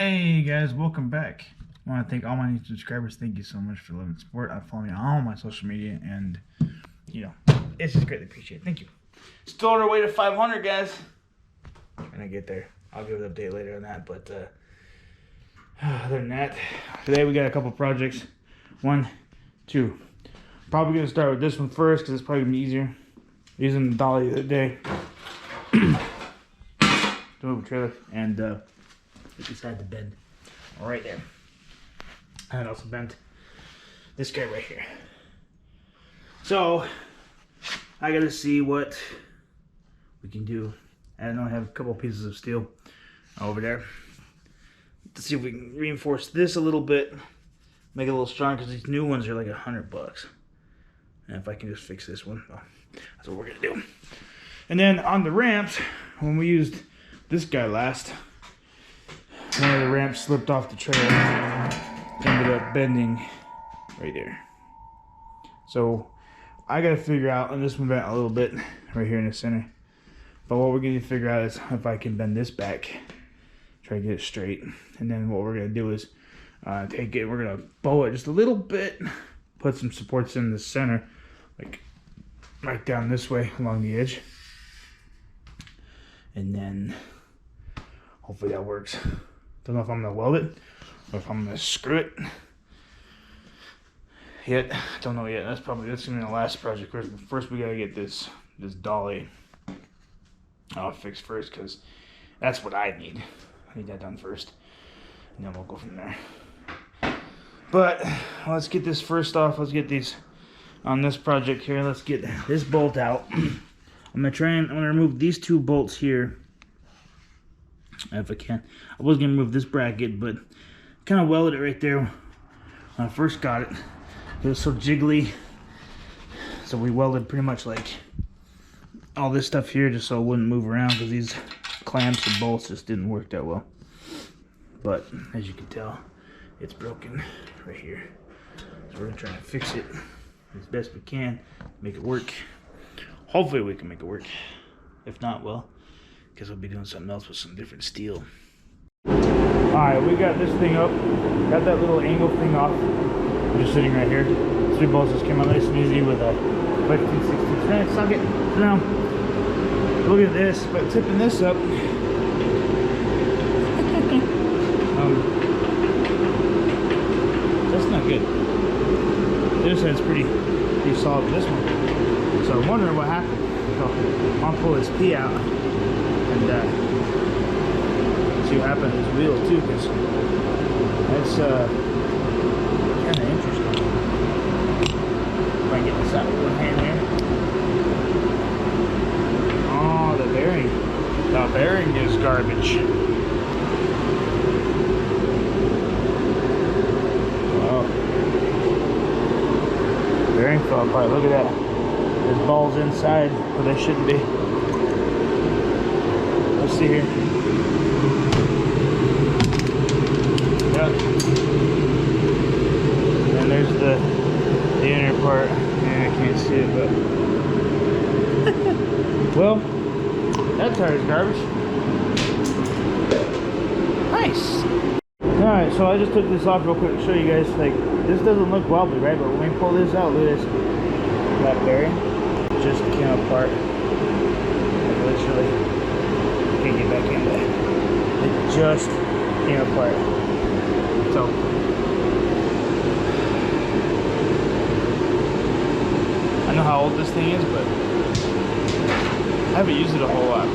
Hey guys, welcome back. I want to thank all my new subscribers. Thank you so much for loving the support. Follow me on all my social media, and it's just greatly appreciated. Thank you. Still on our way to 500, guys. When I get there, I'll give an update later on that. But other than that, today we got a couple projects. 1, 2. Probably gonna start with this one first because it's probably gonna be easier. Using the dolly the other day. To move a trailer and it decided to bend right there. And it also bent this guy right here. So I gotta see what we can do. And I have a couple pieces of steel over there to see if we can reinforce this a little bit, make it a little stronger, because these new ones are like $100. And if I can just fix this one, well, that's what we're gonna do. And then on the ramps, when we used this guy last, one of the ramps slipped off the trailer, ended up bending right there. So I gotta figure out, and this one bent a little bit right here in the center. But what we're gonna figure out is if I can bend this back, try to get it straight. And then what we're gonna do is take it, we're gonna bow it just a little bit, put some supports in the center, like right down this way along the edge. And then hopefully that works. Don't know if I'm gonna weld it or if I'm gonna screw it yet. Don't know yet. That's gonna be the last project. First we gotta get this dolly fixed first, because that's what I need. I need that done first, and then we'll go from there. But let's get this first off. Let's get these on this project here. Let's get this bolt out. I'm gonna remove these two bolts here if I can. I was gonna remove this bracket, but kind of welded it right there when I first got it. It was so jiggly, so we welded pretty much like all this stuff here just so it wouldn't move around, because these clamps and bolts just didn't work that well. But as you can tell, it's broken right here, so we're gonna try to fix it as best we can, make it work. Hopefully we can make it work. If not, well, guess we'll be doing something else with some different steel. Alright, we got this thing up. Got that little angle thing off. I'm just sitting right here. 3 bolts just came out nice and easy with a 15/16 thread. Suck it. Now, look at this. By tipping this up, that's not good. This side's pretty solid with this one. So I'm wondering what happened. So I'll pull this P out and see what happened to this wheel too, because that's kind of interesting. If I can get this out with one hand here. Oh, the bearing. The bearing is garbage. Wow. The bearing fell apart. Look at that. There's balls inside, but they shouldn't be. Let's see here. Yep. And there's the inner part. Yeah, I can't see it, but well, that tire's garbage. Nice. Alright, so I just took this off real quick to show you guys. Like, this doesn't look wobbly, right? But when we pull this out, look at this. That bearing just came apart. Like, literally can't get back in there. It just came apart. So I know how old this thing is, but I haven't used it a whole lot.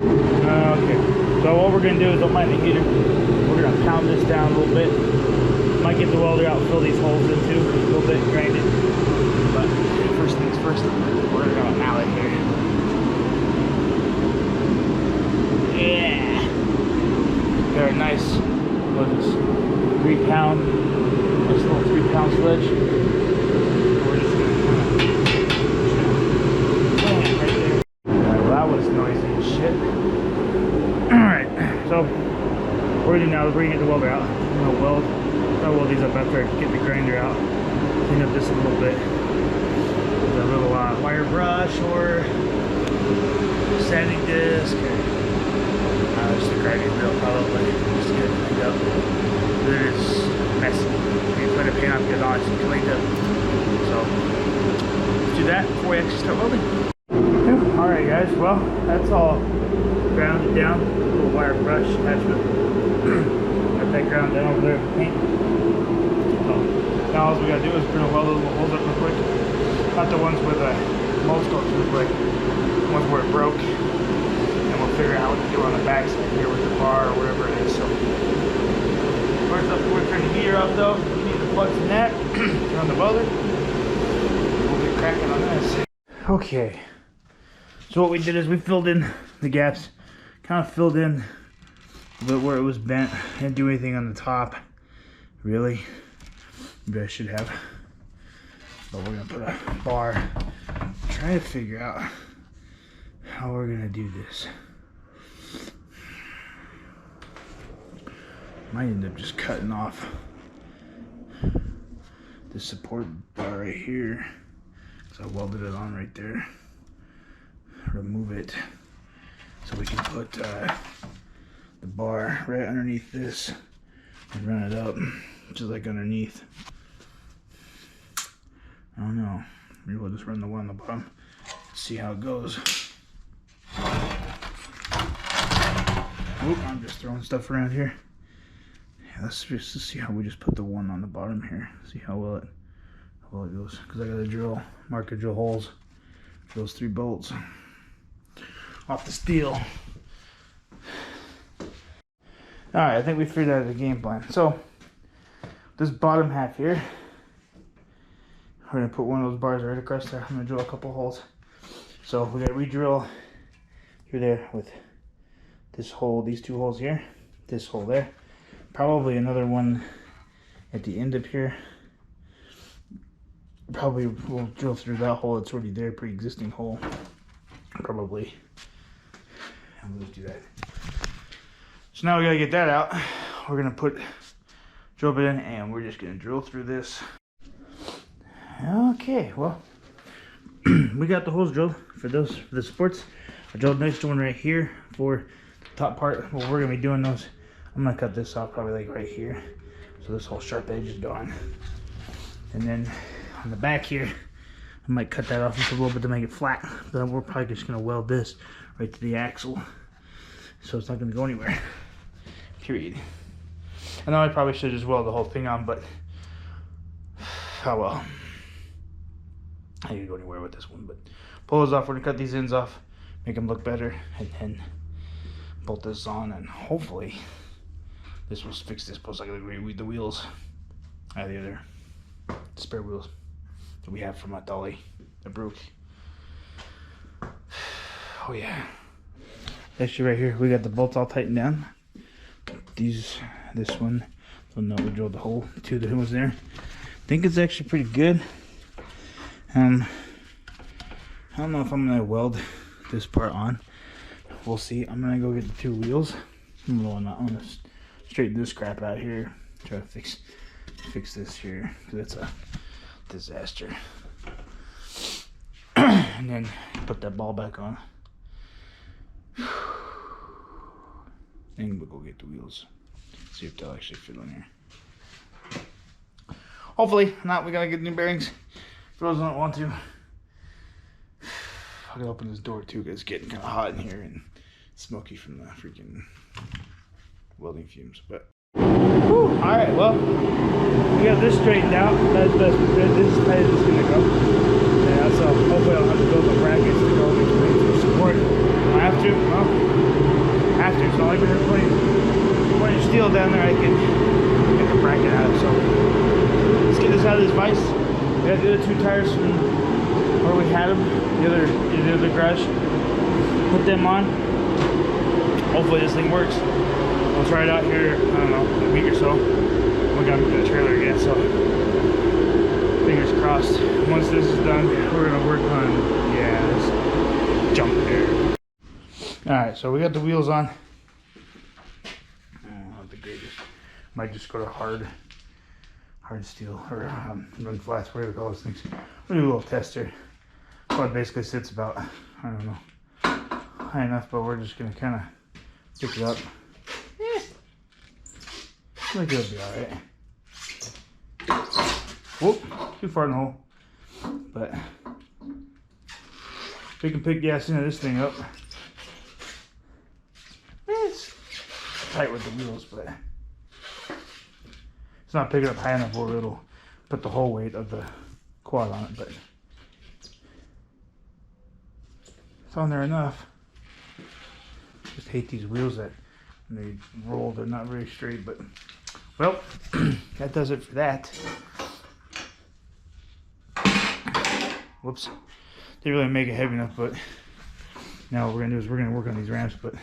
Okay, so what we're gonna do is, don't mind the heater, we're gonna pound this down a little bit. Might get the welder out and fill these holes in too a little bit, grind it. But first things first, we're gonna go mallet here. Yeah. Got a nice, what is this, 3-pound, nice little 3-pound sledge. We're just gonna kind of right there. Alright, well that was noisy as shit. Alright, so what we're gonna do now is we're gonna get the welder out. I'm gonna weld these up after I get the grinder out. Clean up this a little bit with a little wire brush or sanding disc, or just a grinding wheel probably, just to get it cleaned up. cleaned up. So let's do that before we actually start welding. Alright guys, well that's all grounded down. A little wire brush attachment. Got that ground down over there with paint. So now all we gotta do is we're gonna weld those little holes up real quick. Not the ones where the molds go through, but the ones where it broke. And we'll figure out what to do on the back side here with the bar or whatever it is. So first up, we're turning the heater up though. We need the plugs in that. Turn on the welder. We'll get cracking on this. Okay. So what we did is we filled in the gaps. Kind of filled in a bit where it was bent. Didn't do anything on the top. Really. Maybe I should have. But we're gonna put a bar. Try to figure out how we're gonna do this. Might end up just cutting off the support bar right here. So I welded it on right there. Remove it so we can put the bar right underneath this and run it up just like underneath. I don't know, maybe we'll just run the one on the bottom, see how it goes. Oop, I'm just throwing stuff around here. Yeah, let's see how we just put the one on the bottom here, see how well it goes, because I gotta marker drill holes for those 3 bolts off the steel. Alright, I think we figured out the game plan. So this bottom half here, we're gonna put one of those bars right across there. I'm gonna drill a couple holes. So we gotta re-drill through there with this hole, these 2 holes here, this hole there, probably another one at the end up here. Probably we'll drill through that hole that's already there, pre-existing hole, probably. And we'll just do that. So now we gotta get that out. We're gonna put drill bit in, and we're just gonna drill through this. Okay, well, we got the holes drilled for the supports. I drilled a nice one right here for the top part. Well, we're gonna be doing those. I'm gonna cut this off probably like right here, so this whole sharp edge is gone. And then on the back here, I might cut that off just a little bit to make it flat. But we're probably just gonna weld this right to the axle, so it's not gonna go anywhere. Period. I know I probably should just weld the whole thing on, but oh well. I didn't go anywhere with this one, but pull those off. We're gonna cut these ends off, make them look better, and then bolt this on, and hopefully this will fix this. Plus, I gotta reweed the wheels. The other spare wheels that we have from my dolly that broke. Oh yeah. Actually, right here we got the bolts all tightened down. This one, so now we drilled the hole. 2 that was there. I think it's actually pretty good. I don't know if I'm gonna weld this part on. We'll see. I'm gonna go get the 2 wheels. I'm gonna straighten this crap out here. Try to fix this here, because it's a disaster. And then put that ball back on. And we'll go get the wheels. See if they'll actually fit on here. Hopefully not. We gotta get new bearings. For those who don't want to. I gotta open this door too, because it's getting kind of hot in here and smoky from the freaking welding fumes. But alright, well, we got this straightened out. That's best we could. This is as tight as it's gonna go. Yeah, so hopefully I'll have to build the brackets to go between to support. I have to, well, it's not like we're putting steel down there. I can get the bracket out. So let's get this out of this vise. We got the other 2 tires from where we had them, the other garage. Put them on. Hopefully this thing works. We'll try it out here, I don't know, a week or so. We got to get the trailer again, so fingers crossed. Once this is done, we're gonna work on, this jump there. Alright, so we got the wheels on. Not the greatest. Might just go to hard steel, or run flats, whatever you call those things. We'll do a little tester. So it basically sits about, I don't know, high enough, but we're just gonna kind of pick it up. I think it'll be alright. Whoop, too far in the hole. But we can pick gas into this thing up. It's tight with the wheels, but it's not picking up high enough where it'll put the whole weight of the quad on it, but it's on there enough. Just hate these wheels that when they roll, they're not very straight, but well, that does it for that. Whoops, didn't really make it heavy enough, but now what we're gonna do is we're gonna work on these ramps, but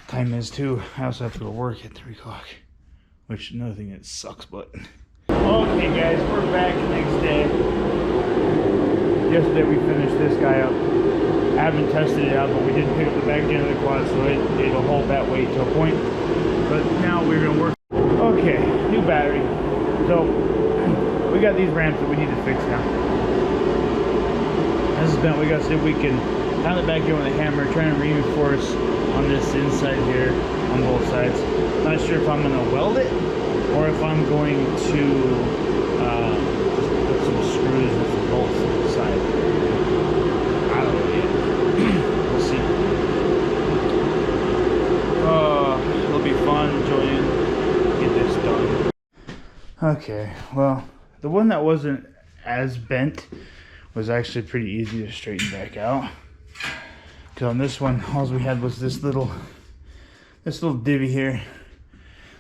time is too. I also have to go to work at 3 o'clock, which another thing that sucks, but. Okay guys, we're back the next day. Yesterday we finished this guy up. I haven't tested it out, but we did pick up the back end of the quad, so it'll hold that weight to a point. But now we're gonna work. Okay, new battery. So we got these ramps that we need to fix now. This is bent. We got to see if we can pound it back in with a hammer, trying to reinforce on this inside here on both sides. Not sure if I'm gonna weld it or if I'm going to put some screws and some bolts on the side. I don't know yet. We'll see. It'll be fun, enjoying, get this done. Okay, well, the one that wasn't as bent was actually pretty easy to straighten back out. Because on this one, all we had was this little divvy here.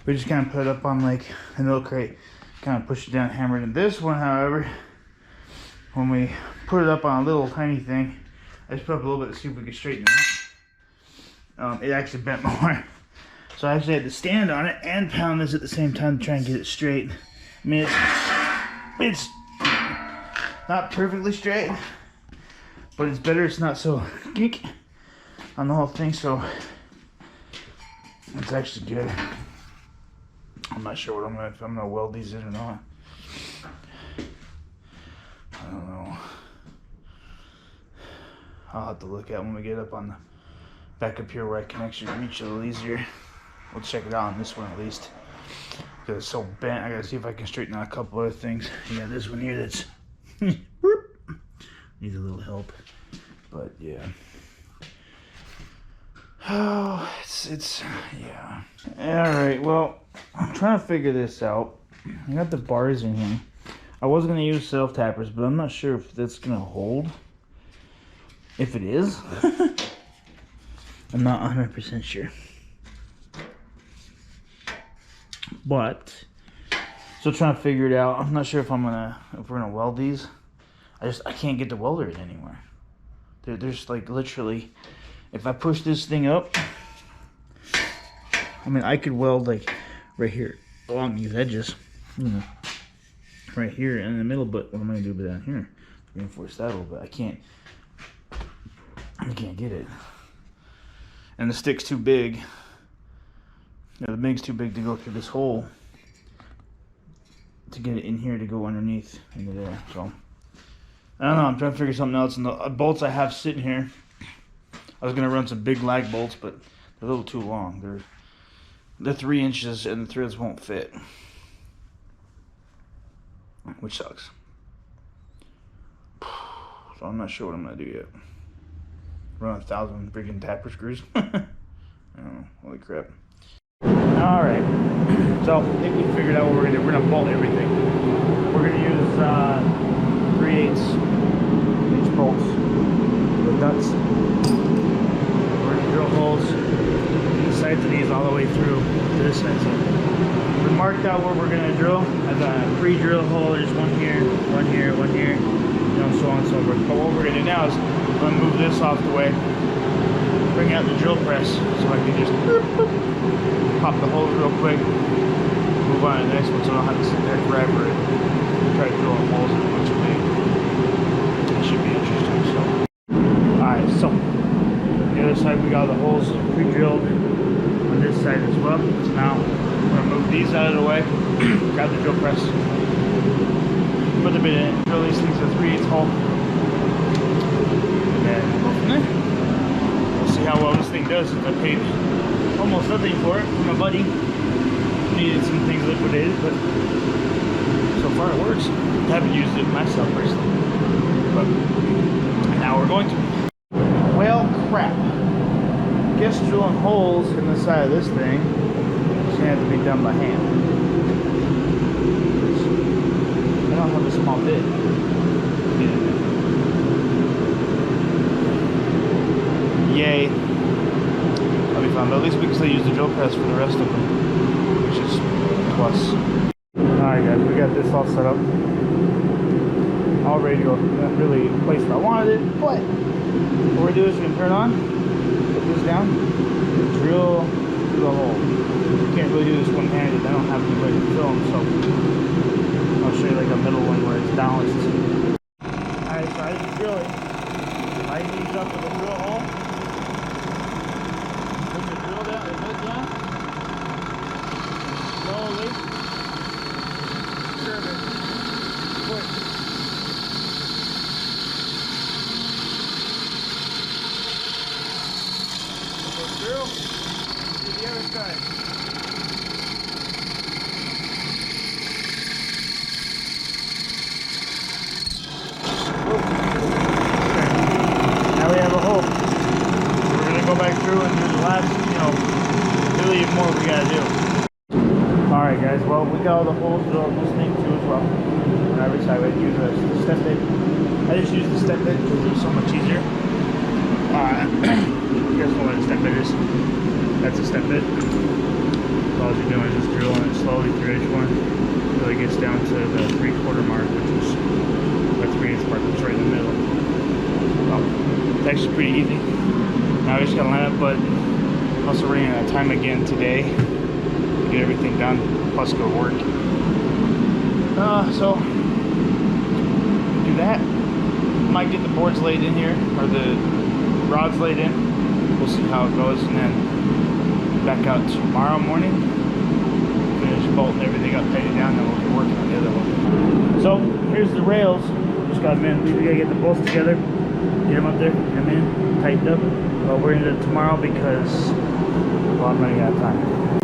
We just kind of put it up on like a milk crate, kind of push it down, hammer it in. This one, however, when we put it up on a little tiny thing, I just put up a little bit to see if we could straighten it out. It actually bent more. So I actually had to stand on it and pound this at the same time to try and get it straight. I mean, it's not perfectly straight, but it's better. It's not so geek on the whole thing, so it's actually good. I'm not sure if I'm gonna weld these in or not. I don't know. I'll have to look at when we get up on the back up here where I can actually reach a little easier. We'll check it out on this one at least. Because it's so bent, I gotta see if I can straighten out a couple other things. You got this one here that's needs a little help. But yeah. Oh, it's yeah. Alright, well, I'm trying to figure this out. I got the bars in here. I was gonna use self-tappers, but I'm not sure if that's gonna hold. If it is, I'm not 100% sure. But still trying to figure it out. I'm not sure if we're gonna weld these. I can't get the welder in anywhere. There's like literally, if I push this thing up, I mean I could weld like right here along these edges, you know, right here in the middle. But what am I gonna do down here? Reinforce that a little bit. I can't get it, and the stick's too big. You know, the MIG's too big to go through this hole to get it in here to go underneath into there. So I don't know. I'm trying to figure something else. And the bolts I have sitting here, I was gonna run some big lag bolts, but they're a little too long. They're 3 inches, and the threads won't fit, which sucks. So I'm not sure what I'm gonna do yet. Run 1,000 freaking tapper screws. I don't know. Holy crap. Alright, so I think we figured out what we're gonna do. We're gonna bolt everything. We're gonna use 3/8 inch bolts with nuts. We're gonna drill holes in the sides of these all the way through to this side. So we marked out where we're gonna drill. I've got a pre-drill hole. There's one here, one here, one here, you know, so on and so forth. But what we're gonna do now is I'm gonna move this off the way, bring out the drill press so I can just pop the holes real quick, move on to the next one so I don't have to sit there forever and try to drill holes in a bunch of big. It should be interesting. So, alright, so the other side we got the holes pre-drilled on this side as well. So now we're gonna move these out of the way, grab the drill press, put the bit in it, drill these things to a 3/8 hole, and then go from there. We'll see how well this thing does since I paid almost nothing for it from my buddy. Needed some things liquidated, but so so far it works. I haven't used it myself personally, but now we're going to. Well, crap. Guess drilling holes in the side of this thing is gonna have to be done by hand. I don't have a small bit. Yay. That'll be fun, but at least we can still use the drill press for the rest of them, which is plus. Alright guys, we got this all set up. All ready to go. Not really placed where I wanted it, but what we're doing is we're going to turn on, put this down, and drill through the hole. You can't really do this one-handed. I don't have anybody to film, so I'll show you like a middle one where it's balanced. Alright, so I just drill it. Line these up with a drill hole. Put the drill down, the head down. Slowly. Curve it. Quick. Drill to the other side. Now we have a hole. We're going to go back through and do the last, really more we got to do. Alright guys, well we got all the holes drilled in this thing too as well. On every side we use the step bit. I just use the step bit because it's so much easier. You guys know what a step bit is? That's a step bit. All you're doing is just drilling it slowly through each one until it gets down to the 3/4 mark, which is the 3/8 mark that's right in the middle. Well, it's actually pretty easy. Now we just gotta line up, but also running out of time again today to get everything done, plus go work. So do that. Might get the boards laid in here, or the rods laid in. We'll see how it goes, and then back out tomorrow morning. Finish bolting everything up, tighten it down, then we'll get working on the other one. So here's the rails. Just got them in. We gotta get the bolts together, get them up there, get them in, tightened up. Well, we're gonna do it tomorrow because, well, I'm running out of time.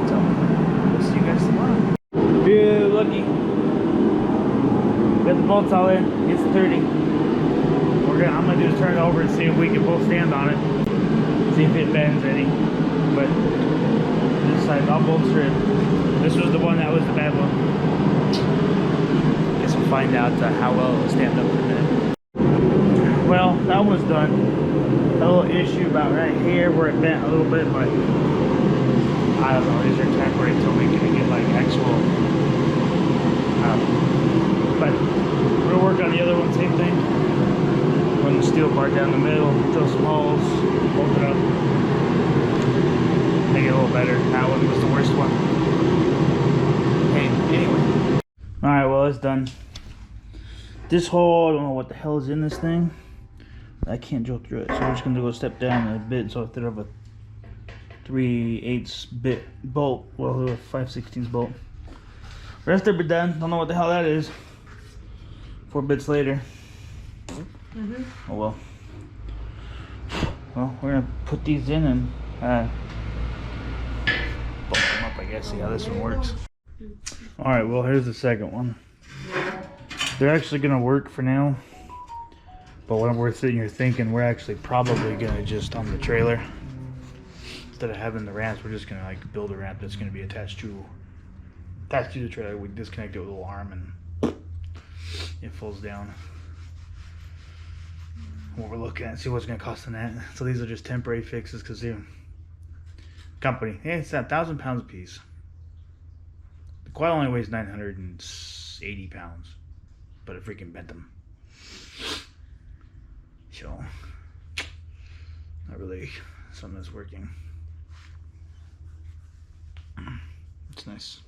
So we'll see you guys tomorrow. Real lucky. Got the bolts all in. It's 30. I'm gonna do is turn it over and see if we can both stand on it. See if it bends any. But this side, all bolts are in. This was the one that was the bad one. Guess we'll find out how well it will stand up in a minute. Well, that one's done. A little issue about right here where it bent a little bit, but I don't know. These are temporary until we can get like actual. But we'll work on the other one, same thing. Run the steel bar down the middle, drill some holes, bolt it up, make it a little better. That one was the worst one. Hey, anyway. Alright, well, it's done. This hole, I don't know what the hell is in this thing. I can't drill through it, so we're just going to go step down a bit. So instead of a 3/8 bit bolt, well, a 5/16 bolt. Rest of it done. Don't know what the hell that is. 4 bits later. Oh well. Well, we're gonna put these in and bump them up, I guess, see how this one works. Alright, well, here's the second one. They're actually gonna work for now, but when we're sitting here thinking, we're actually probably gonna just on the trailer, instead of having the ramps, we're just gonna like build a ramp that's gonna be attached to the trailer. We disconnect it with a little arm and it falls down. What we're looking at, see what's going to cost on that. So these are just temporary fixes because the company, it's 1,000 pounds a piece. The coil only weighs 980 pounds, but it freaking bent them. So, not really something that's working. It's nice.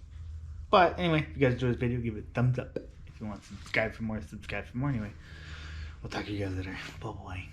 But anyway, if you guys enjoyed this video, give it a thumbs up. If you want to subscribe for more, subscribe for more. Anyway, we'll talk to you guys later. Bye-bye.